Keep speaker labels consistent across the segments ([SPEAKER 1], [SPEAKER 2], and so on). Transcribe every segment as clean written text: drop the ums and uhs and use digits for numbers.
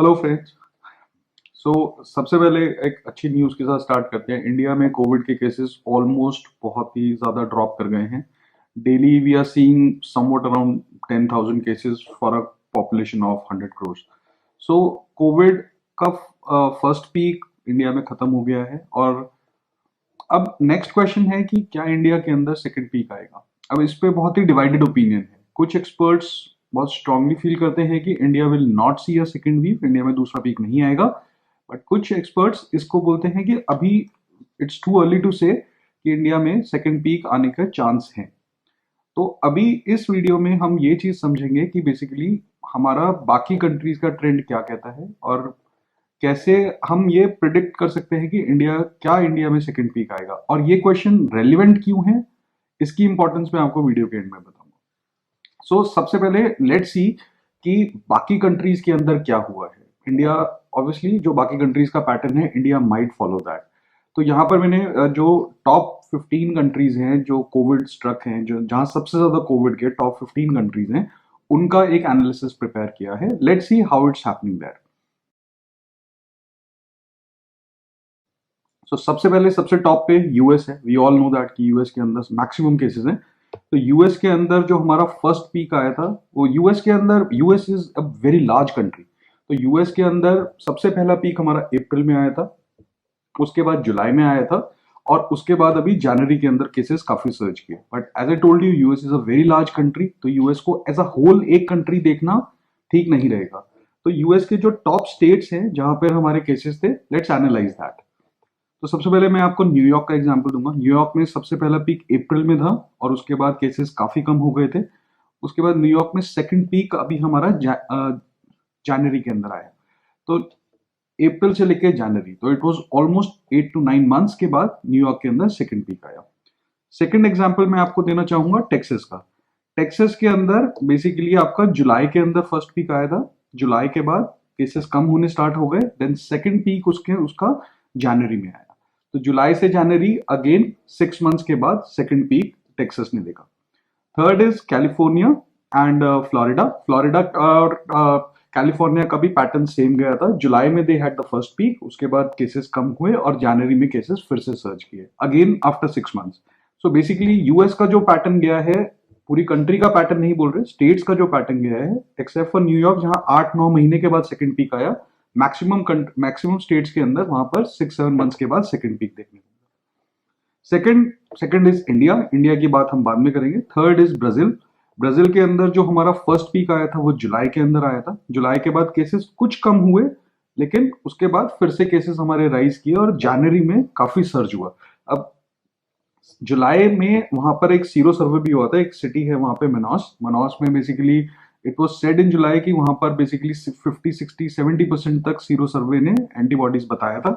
[SPEAKER 1] Hello friends. सो सबसे पहले एक अच्छी न्यूज़ के साथ स्टार्ट करते हैं। इंडिया में कोविड के केसेस ऑलमोस्ट बहुत ही ज़्यादा ड्रॉप कर गए हैं। Daily we are seeing somewhat around 10,000 cases for a population of 100 crore. So COVID का फर्स्ट पीक इंडिया में ख़त्म हो गया है और अब नेक्स्ट क्वेश्चन है कि क्या इंडिया के अंदर सेकेंड पीक आएगा। अब इस पे बहुत ही डिवाइडेड ओपिनियन है। कुछ एक्सपर्ट्स बहुत स्ट्रांगली फील करते हैं कि India will not see a second wave, India में दूसरा पीक नहीं आएगा। बट कुछ एक्सपर्ट्स इसको बोलते हैं कि अभी इट्स टू अर्ली टू से कि इंडिया में सेकेंड पीक आने का चांस है। तो अभी इस वीडियो में हम ये चीज समझेंगे कि बेसिकली हमारा बाकी कंट्रीज का ट्रेंड क्या कहता है और कैसे हम ये प्रिडिक्ट कर सकते हैं कि इंडिया में सेकेंड पीक आएगा और ये क्वेश्चन रेलिवेंट क्यों है, इसकी इंपॉर्टेंस मैं आपको वीडियो के एंड में बताऊंगा। सो सबसे पहले लेट्स सी कि बाकी कंट्रीज के अंदर क्या हुआ है। इंडिया ऑब्वियसली जो बाकी कंट्रीज का पैटर्न है, इंडिया माइट फॉलो दैट। तो यहाँ पर मैंने जो टॉप 15 कंट्रीज हैं जो कोविड स्ट्रक हैं, जो जहां सबसे ज्यादा कोविड के टॉप 15 कंट्रीज हैं, उनका एक एनालिसिस प्रिपेयर किया है। Let's see how it's happening there. So सबसे पहले सबसे टॉप पे यूएस है। वी ऑल नो दैट कि यूएस के अंदर मैक्सिमम केसेस हैं। तो यूएस के अंदर जो हमारा फर्स्ट पीक आया था, वो यूएस के अंदर, US is a very large country, तो यूएस के अंदर सबसे पहला पीक हमारा अप्रैल में आया था, उसके बाद जुलाई में आया था और उसके बाद अभी जनवरी के अंदर केसेस काफी सर्ज किए। But as I told you, US is a very large country, तो यूएस को एज अ होल एक कंट्री देखना ठीक नहीं रहेगा। तो यूएस के जो टॉप स्टेट्स हैं जहां पर हमारे केसेस थे, लेट्स एनालाइज दैट। तो सबसे पहले मैं आपको न्यूयॉर्क का एग्जांपल दूंगा। न्यूयॉर्क में सबसे पहला पीक अप्रैल में था और उसके बाद केसेस काफी कम हो गए थे। उसके बाद न्यूयॉर्क में सेकंड पीक अभी हमारा जनवरी के अंदर आया। तो अप्रैल से लेकर जनवरी, तो it was almost 8 to 9 months के बाद न्यूयॉर्क के अंदर सेकंड पीक आया। सेकंड एग्जांपल मैं आपको देना चाहूंगा टेक्सास का। टेक्सास के अंदर बेसिकली आपका जुलाई के अंदर फर्स्ट पीक आया था। जुलाई के बाद केसेस कम होने स्टार्ट हो गए, देन सेकंड पीक उसका जनवरी में आया। तो जुलाई से जनवरी अगेन 6 मंथ्स के बाद सेकंड पीक टेक्सास ने देखा। Third is California and Florida. Florida और कैलिफोर्निया का भी पैटर्न सेम गया था। जुलाई में they had the first peak, उसके बाद केसेस कम हुए और जनवरी में केसेस फिर से सर्ज किए again after 6 months. So basically US का जो पैटर्न गया है, पूरी कंट्री का पैटर्न नहीं बोल रहे, स्टेट्स का जो पैटर्न गया है, एक्सेप्ट फॉर न्यूयॉर्क जहां 8-9 महीने के बाद सेकंड पीक आया, मैक्सिमम स्टेट्स के अंदर वहां पर 6-7 मंथ्स के बाद सेकंड पीक देखने को मिला। Second is India. इंडिया की बात हम बाद में करेंगे। Third is Brazil. ब्राजील के अंदर जो हमारा फर्स्ट पीक आया था वो जुलाई के अंदर आया था। जुलाई के बाद केसेस कुछ कम हुए, लेकिन उसके बाद फिर से केसेस हमारे राइज किए और जनवरी में काफी सर्ज हुआ। अब जुलाई में वहां पर एक सीरो सर्वे भी हुआ था। एक सिटी है वहां पे मनॉस। मनॉस में basically it was said in July कि वहां पर बेसिकली 50, 60, 70% तक सीरो सर्वे ने एंटीबॉडीज बताया था।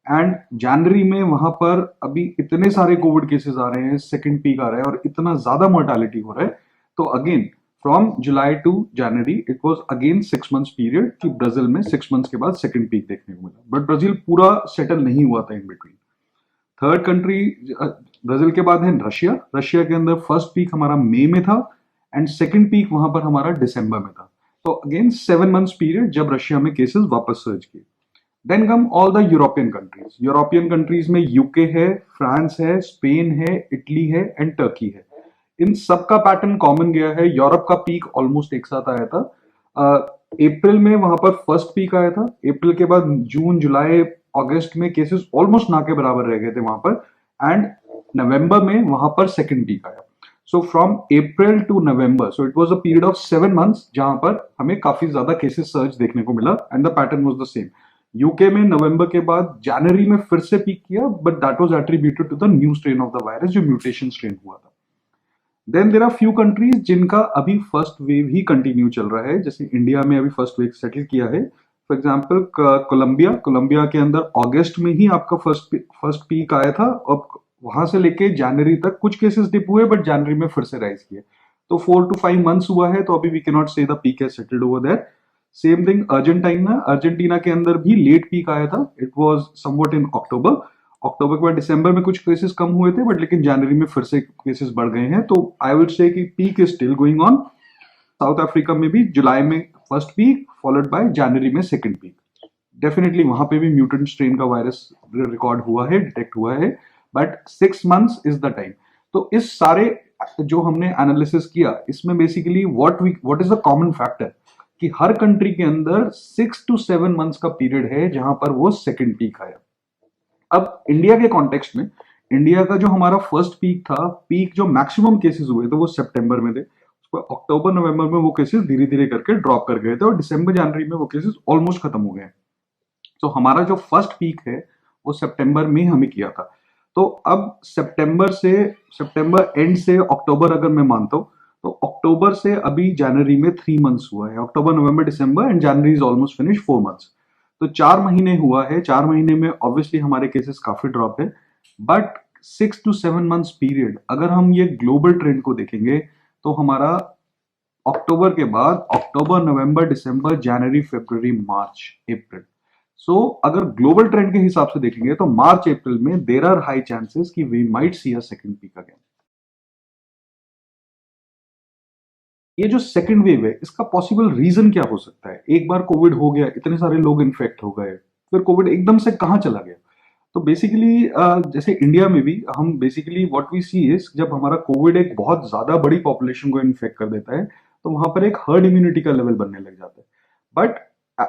[SPEAKER 1] एंड जनवरी में वहां पर अभी इतने सारे कोविड केसेस आ रहे हैं, सेकंड पीक आ रहा है और इतना ज्यादा मोर्टालिटी हो रहा है। तो again from July to January it was again 6 months period कि ब्राजील में 6 मंथ्स के बाद सेकंड पीक देखने को मिला। बट ब्राजील पूरा सेटल नहीं हुआ था in between. Third country Brazil के बाद है रशिया। रशिया के अंदर फर्स्ट पीक हमारा मई में था एंड सेकंड पीक वहां पर हमारा दिसंबर में था। तो अगेन 7 मंथ्स पीरियड जब रशिया में केसेस वापस सर्ज किए। Then come all the European countries. European countries में यूके है, फ्रांस है, स्पेन है, इटली है एंड टर्की है। इन सब का पैटर्न कॉमन गया है। यूरोप का पीक ऑलमोस्ट एक साथ आया था। अप्रैल में वहां पर फर्स्ट पीक आया था। अप्रैल के बाद जून, जुलाई, अगस्त में केसेस ऑलमोस्ट ना के बराबर रह गए थे वहां पर। एंड नवंबर में वहां पर सेकंड पीक आया। So from April to November, so it was a period of 7 months जहां पर हमें काफी ज्यादा केसेस सर्ज देखने को मिला and the pattern was the same. UK में नवंबर के बाद जनवरी में फिर से पीक किया, but that was attributed to the new strain of the virus, जो म्यूटेशन स्ट्रेन हुआ था। Then there are few countries जिनका अभी फर्स्ट वेव ही कंटिन्यू चल रहा है, जैसे इंडिया में अभी फर्स्ट वेव सेटल किया है। For example Colombia. कोलंबिया के अंदर अगस्त में ही आपका फर्स्ट पीक आया था और वहां से लेके जनवरी तक कुछ केसेस डिप हुए, बट जनवरी में फिर से राइज किए। तो 4 to 5 मंथ्स हुआ है, तो अभी we can not say the peak has settled over there. Same thing Argentina. Argentina के अंदर भी लेट पीक आया था। It was somewhat in October. October के बाद दिसंबर में कुछ केसेस कम हुए थे, बट लेकिन जनवरी में फिर से केसेस बढ़ गए हैं। तो आई वुड से कि peak is still going on. South Africa में भी जुलाई में फर्स्ट पीक फॉलोड बाय जनवरी में सेकंड पीक। डेफिनेटली वहां पे भी म्यूटेंट स्ट्रेन का वायरस रिकॉर्ड हुआ है, डिटेक्ट हुआ है, but 6 months is the time. तो इस सारे जो हमने एनालिसिस किया, इसमें basically what is the common factor कि हर कंट्री के अंदर 6 to 7 मंथ्स का पीरियड है जहां पर वो सेकंड पीक आया। अब इंडिया के कॉन्टेक्स्ट में, इंडिया का जो हमारा फर्स्ट पीक था, पीक जो मैक्सिमम केसेस हुए थे वो सितंबर में थे, उसको अक्टूबर नवंबर में वो केसेस धीरे धीरे करके ड्रॉप कर गए थे और दिसंबर जनवरी में वो केसेस ऑलमोस्ट खत्म हो गए। तो हमारा जो फर्स्ट पीक है वो सितंबर में हमें किया था। तो अब सितंबर एंड से अक्टूबर अगर मैं मानता हूं, तो अक्टूबर से अभी जनवरी में 3 मंथ्स हुआ है। October November December and January is almost finish 4 months. तो 4 महीने हुआ है। 4 महीने में ऑब्वियसली हमारे केसेस काफी ड्रॉप है, बट 6 to 7 मंथ्स पीरियड अगर हम ये ग्लोबल ट्रेंड को देखेंगे तो हमारा अक्टूबर के बाद अक्टूबर नवंबर दिसंबर जनवरी फरवरी मार्च अप्रैल, सो अगर ग्लोबल ट्रेंड के हिसाब से देखेंगे तो मार्च अप्रैल में देर आर हाई चांसेस कि we might see a second peak again. ये जो सेकंड वेव है इसका पॉसिबल रीजन क्या हो सकता है? एक बार कोविड हो गया, इतने सारे लोग इन्फेक्ट हो गए, फिर कोविड एकदम से कहां चला गया? तो बेसिकली जैसे इंडिया में भी हम basically what we see is, जब हमारा कोविड एक बहुत ज्यादा बड़ी पॉपुलेशन को इन्फेक्ट कर देता है तो वहां पर एक हर्ड इम्यूनिटी का लेवल बनने लग जाता है। बट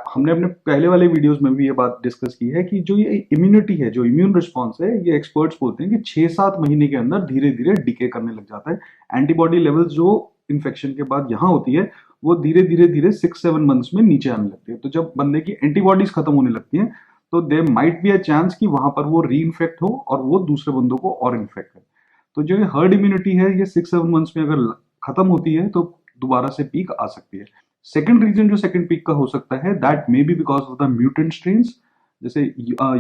[SPEAKER 1] हमने अपने पहले वाले वीडियोस में भी ये बात डिस्कस की है कि जो ये इम्यूनिटी है, जो इम्यून रिस्पॉन्स है, ये एक्सपर्ट्स बोलते हैं कि 6-7 महीने के अंदर धीरे धीरे डिके करने लग जाता है। एंटीबॉडी लेवल्स जो इन्फेक्शन के बाद यहाँ होती है वो धीरे धीरे धीरे 6-7 मंथ्स में नीचे आने लगती है। तो जब बंदे की एंटीबॉडीज खत्म होने लगती हैं तो there might be a chance कि वहां पर वो री इन्फेक्ट हो और वो दूसरे बंदों को और इन्फेक्ट करे। तो जो ये हर्ड इम्यूनिटी है ये 6-7 मंथ्स में अगर खत्म होती है तो दोबारा से पीक आ सकती है। सेकंड रीजन जो सेकंड पीक का हो सकता है, that may B because of the mutant strains. जैसे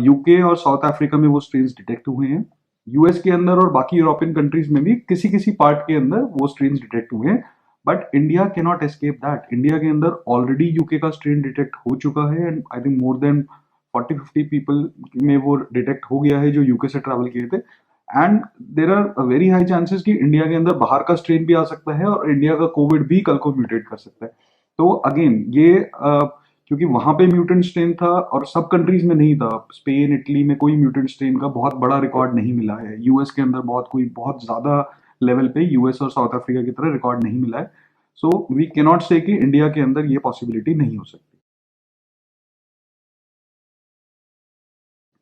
[SPEAKER 1] यूके और साउथ अफ्रीका में वो स्ट्रेन्स डिटेक्ट हुए हैं, यूएस के अंदर और बाकी यूरोपियन कंट्रीज में भी किसी किसी पार्ट के अंदर वो स्ट्रेन्स डिटेक्ट हुए हैं, but India can not escape that. India के अंदर ऑलरेडी यूके का स्ट्रेन डिटेक्ट हो चुका है and I think more than 40-50 people में वो डिटेक्ट हो गया है जो यूके से ट्रैवल किए थे। And there are very high chances कि इंडिया के अंदर बाहर का स्ट्रेन भी आ सकता है और इंडिया का कोविड भी कल को म्यूटेट कर सकता है। तो अगेन ये क्योंकि वहां पे म्यूटेंट स्ट्रेन था और सब कंट्रीज में नहीं था, स्पेन इटली में कोई म्यूटेंट स्ट्रेन का बहुत बड़ा रिकॉर्ड नहीं मिला है, यूएस के अंदर बहुत ज्यादा लेवल पे यूएस और साउथ अफ्रीका की तरह रिकॉर्ड नहीं मिला है। सो वी कैन नॉट से कि इंडिया के अंदर ये पॉसिबिलिटी नहीं हो सकती।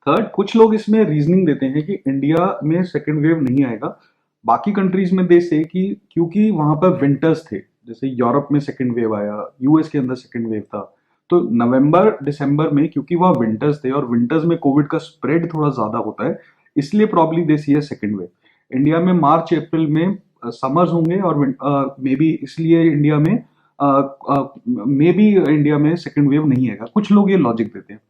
[SPEAKER 1] थर्ड, कुछ लोग इसमें रीजनिंग देते हैं कि इंडिया में सेकेंड वेव नहीं आएगा, बाकी कंट्रीज में दे से कि क्योंकि वहां पर विंटर्स थे, जैसे यूरोप में सेकेंड वेव आया, यूएस के अंदर सेकेंड वेव था, तो नवंबर दिसंबर में क्योंकि वह विंटर्स थे और विंटर्स में कोविड का स्प्रेड थोड़ा ज्यादा होता है, इसलिए प्रॉब्ली दे सी है सेकेंड वेव। इंडिया में मार्च अप्रैल में समर्स होंगे और मे बी इसलिए इंडिया में मे बी इंडिया में सेकेंड वेव नहीं आएगा, कुछ लोग ये लॉजिक देते हैं।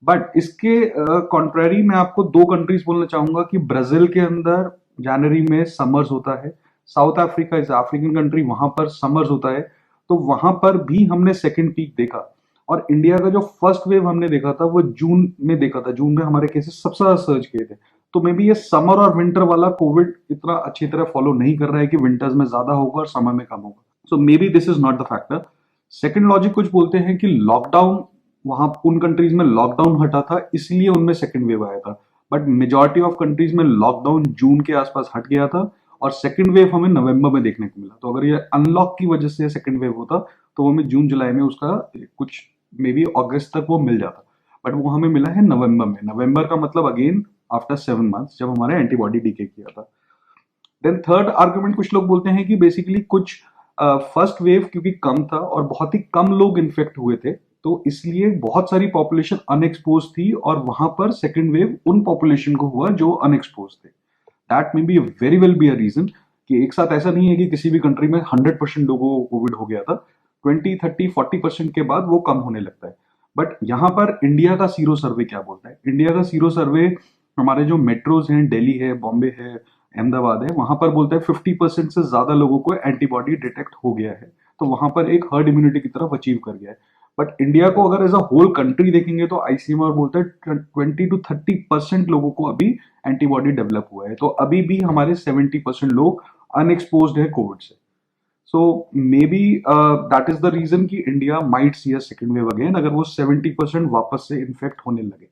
[SPEAKER 1] बट इसके कॉन्ट्रेरी मैं आपको दो कंट्रीज बोलना चाहूंगा कि ब्राजील के अंदर जनवरी में समर्स होता है, south Africa is African country, वहां पर समर्स होता है, तो वहां पर भी हमने सेकेंड पीक देखा। और इंडिया का जो फर्स्ट वेव हमने देखा था वो जून में देखा था, जून में हमारे केसेस सबसे ज्यादा सर्ज किए थे। तो मे बी ये समर और विंटर वाला कोविड इतना अच्छी तरह फॉलो नहीं कर रहा है कि विंटर्स में ज्यादा होगा और समर में कम होगा। So may be this is not the factor. Second logic कुछ बोलते हैं कि लॉकडाउन, वहां उन कंट्रीज में लॉकडाउन हटा था इसलिए उनमें सेकेंड वेव आया था, बट मेजॉरिटी ऑफ कंट्रीज में लॉकडाउन जून के आसपास हट गया था और सेकेंड वेव हमें नवंबर में देखने को मिला। तो अगर ये अनलॉक की वजह से सेकेंड वेव होता तो वो हमें जून जुलाई में उसका कुछ मे बी अगस्त तक वो मिल जाता, बट वो हमें मिला है नवंबर में। नवंबर का मतलब अगेन आफ्टर 7 मंथ्स जब हमारे एंटीबॉडी डीके किया था। देन थर्ड आर्गुमेंट कुछ लोग बोलते हैं कि बेसिकली कुछ फर्स्ट वेव क्योंकि कम था और बहुत ही कम लोग इन्फेक्ट हुए थे, तो इसलिए बहुत सारी पॉपुलेशन अनएक्सपोज थी और वहां पर सेकेंड वेव उन पॉपुलेशन को हुआ जो अनएक्सपोज थे। That may be very well be a reason कि एक साथ ऐसा नहीं है कि किसी भी कंट्री में 100% लोगों को कोविड हो गया था, 20-30-40% के बाद वो कम होने लगता है। बट यहाँ पर इंडिया का सीरो सर्वे क्या बोलता है? इंडिया का सीरो सर्वे हमारे जो मेट्रोज हैं, दिल्ली है, बॉम्बे है, अहमदाबाद है, वहां पर बोलता है 50% से ज्यादा लोगों को एंटीबॉडी डिटेक्ट हो गया है, तो वहां पर एक हर्ड इम्यूनिटी की तरफ अचीव कर गया है। बट इंडिया को अगर एज अ होल कंट्री देखेंगे तो आईसीएमआर बोलता है 20-30% लोगों को अभी एंटीबॉडी डेवलप हुआ है, तो अभी भी हमारे 70% लोग अनएक्सपोज्ड है कोविड से। So may be that is the reason कि India might see a second wave again, अगर वो 70% वापस से इन्फेक्ट होने लगे।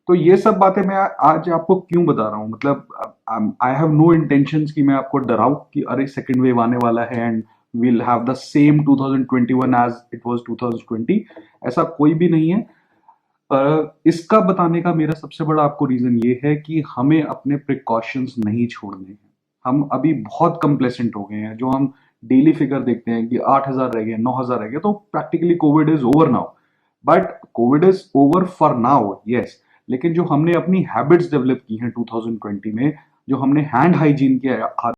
[SPEAKER 1] तो ये सब बातें मैं आज आपको क्यों बता रहा हूँ, मतलब आई हैव नो इंटेंशंस कि मैं आपको डराऊं कि अरे सेकेंड वेव आने वाला है and we'll have the same 2021 as it was 2020। ऐसा कोई भी नहीं है। इसका बताने का मेरा सबसे बड़ा आपको रीजन ये है कि हमें अपने प्रिकॉशंस नहीं छोड़ने हैं। हम अभी बहुत कंप्लेसेंट हो गए हैं। जो हम डेली फिगर देखते हैं कि 8,000 रह गए, 9,000 रह गए, तो practically Covid is over now. But Covid is over for now, yes. लेकिन जो हमने अपनी हैबिट्स डेवलप की हैं 2020 में, जो हमने हैंड हाइजीन की आदत,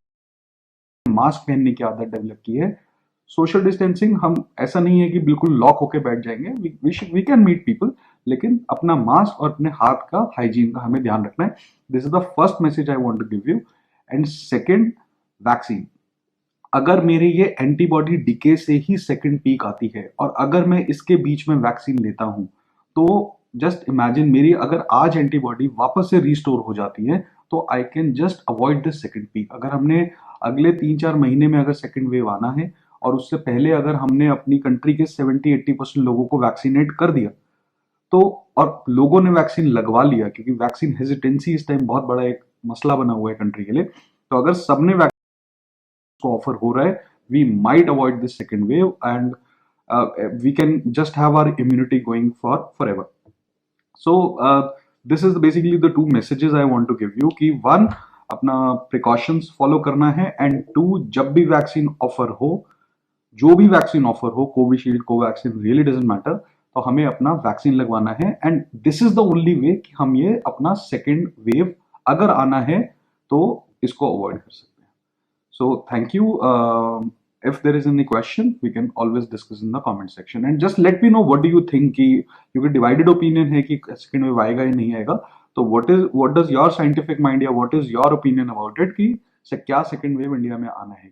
[SPEAKER 1] मास्क पहनने की आदत डेवलप की है, सोशल डिस्टेंसिंग, हम ऐसा नहीं है कि बिल्कुल लॉक होके बैठ जाएंगे, वी कैन मीट पीपल, लेकिन अपना मास्क और अपने हाथ का हाइजीन का हमें ध्यान रखना है। This is the first message I want to give you. And second, vaccine. अगर मेरे ये एंटीबॉडी डीके से ही सेकंड पीक आती है और अगर मैं इसके बीच में वैक्सीन लेता हूं, तो जस्ट इमेजिन, मेरी अगर आज एंटीबॉडी वापस से रिस्टोर हो जाती है, तो I can just avoid this second peak. अगर हमने अगले 3-4 महीने में अगर सेकंड वेव आना है और उससे पहले अगर हमने अपनी कंट्री के 70-80% लोगों को वैक्सीनेट कर दिया, तो और लोगों ने वैक्सीन लगवा लिया, क्योंकि वैक्सीन हेजिटेंसी इस टाइम बहुत बड़ा एक मसला बना हुआ है कंट्री के लिए, तो अगर सबने को ऑफर हो रहा है, we might avoid this second wave and we can just have our immunity going for forever. So this is basically the two messages I want to give you कि one, अपना precautions follow करना है, and two, जब भी vaccine offer हो, जो भी vaccine offer हो, Covishield, Covaxin, really doesn't matter, तो हमें अपना वैक्सीन लगवाना है। And this is the only way कि हम ये अपना सेकेंड वेव अगर आना है तो इसको अवॉइड कर सकते हैं। So thank you. If there is any question, we can always discuss in the comment section and just let me know what do you think कि, क्योंकि divided opinion है कि second wave आएगा या नहीं आएगा, तो what does your scientific mind या what is your opinion about it कि क्या second wave इंडिया में आना है।